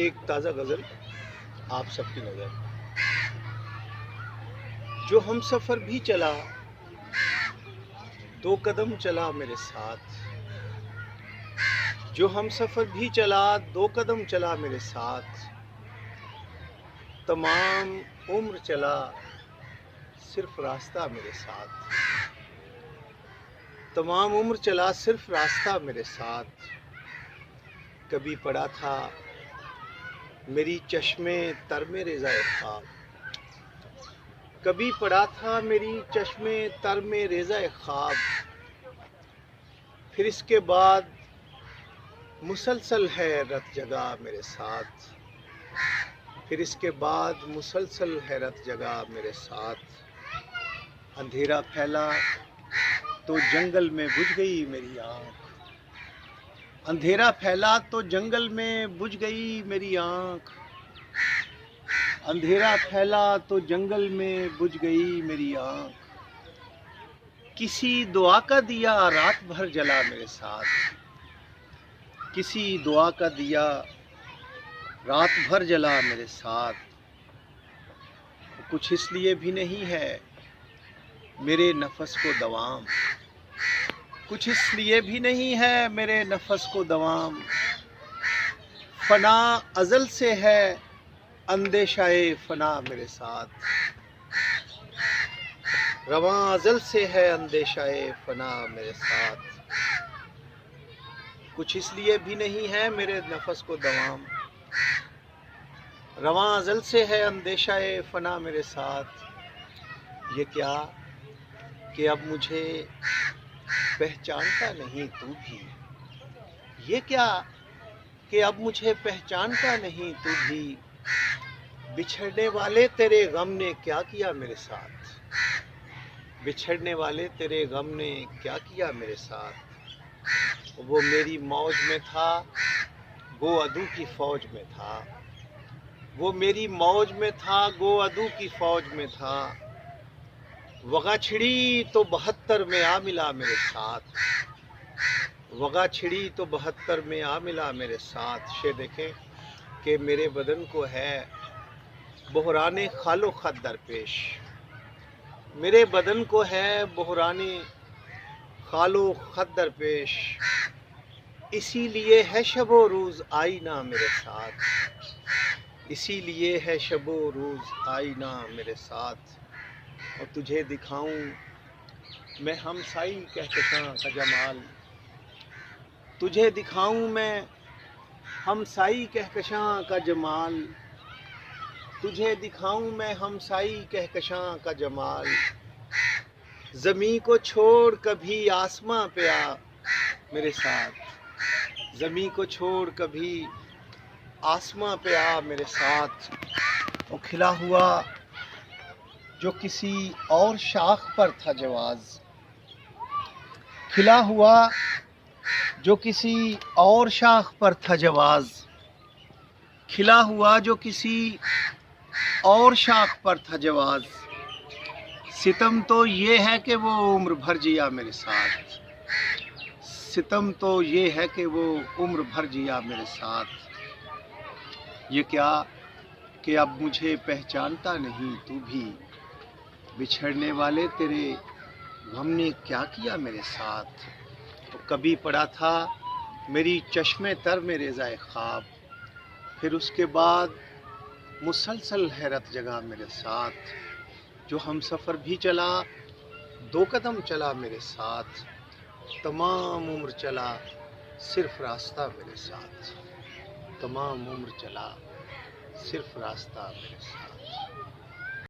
ایک تازہ غزل آپ سب کی نظر۔ جو ہم سفر بھی چلا، دو قدم چلا میرے ساتھ۔ جو ہم سفر بھی چلا، دو قدم چلا میرے ساتھ۔ تمام عمر چلا صرف راستہ میرے ساتھ۔ تمام عمر چلا صرف راستہ میرے ساتھ۔ کبھی پڑا تھا میری چشمے تر میں رضائے خواب۔ کبھی پڑا تھا میری چشمے تر میں رضائے خواب۔ پھر اس کے بعد مسلسل ہے رت جگہ میرے ساتھ۔ پھر اس کے بعد مسلسل ہے رت جگہ میرے ساتھ۔ اندھیرا پھیلا تو جنگل میں بجھ گئی میری آنکھ۔ اندھیرا پھیلا تو جنگل میں بجھ گئی میری آنکھ۔ اندھیرا پھیلا تو جنگل میں بجھ گئی میری آنکھ۔ کسی دعا کا دیا رات بھر جلا میرے ساتھ۔ کسی دعا کا دیا رات بھر جلا میرے ساتھ۔ کچھ اس لیے بھی نہیں ہے میرے نفس کو دوام۔ کچھ اس لیے بھی نہیں ہے میرے نفس کو دوام۔ فنا ازل سے ہے اندیشہ فنا میرے ساتھ۔ رواں ازل سے ہے اندیشہ فنا میرے ساتھ۔ کچھ اس لیے بھی نہیں ہے میرے نفس کو دوام۔ رواں ازل سے ہے اندیشہ فنا میرے ساتھ۔ یہ کیا کہ اب مجھے پہچانتا نہیں تو بھی۔ یہ کیا کہ اب مجھے پہچانتا نہیں تو بھی۔ بچھڑنے والے تیرے غم نے کیا کیا میرے ساتھ۔ بچھڑنے والے تیرے غم نے کیا کیا میرے ساتھ۔ وہ میری موج میں تھا، گو عدو کی فوج میں تھا۔ وہ میری موج میں تھا، گو عدو کی فوج میں تھا۔ وغا چھڑی تو 72 میں آ ملا میرے ساتھ۔ وغا چھڑی تو 72 میں آ ملا میرے ساتھ۔ شعر دیکھیں کہ میرے بدن کو ہے بحران خال و خط درپیش۔ میرے بدن کو ہے بحران خال و خط درپیش۔ اسی لیے ہے شب و روز آئینہ میرے ساتھ۔ اسی لیے ہے شب و روز آئینہ میرے ساتھ۔ اور تجھے دکھاؤں میں ہمسائی کہکشاں کا جمال۔ تجھے دکھاؤں میں ہمسائی کہکشاں کا جمال۔ تجھے دکھاؤں میں ہمسائی کہکشاں کا جمال۔ زمیں کو چھوڑ کبھی آسماں پہ آ میرے ساتھ۔ زمیں کو چھوڑ کبھی آسماں پہ آ میرے ساتھ۔ وہ کھلا ہوا جو کسی اور شاخ پر تھا جواز۔ کھلا ہوا جو کسی اور شاخ پر تھا جواز۔ کھلا ہوا جو کسی اور شاخ پر تھا جواز۔ ستم تو یہ ہے کہ وہ عمر بھر جیا میرے ساتھ۔ ستم تو یہ ہے کہ وہ عمر بھر جیا میرے ساتھ۔ یہ کیا کہ اب مجھے پہچانتا نہیں تو بھی۔ بچھڑنے والے تیرے غم نے کیا کیا میرے ساتھ۔ تو کبھی پڑا تھا میری چشمے تر میں رضائے خواب۔ پھر اس کے بعد مسلسل حیرت جگہ میرے ساتھ۔ جو ہم سفر بھی چلا، دو قدم چلا میرے ساتھ۔ تمام عمر چلا صرف راستہ میرے ساتھ۔ تمام عمر چلا صرف راستہ میرے ساتھ۔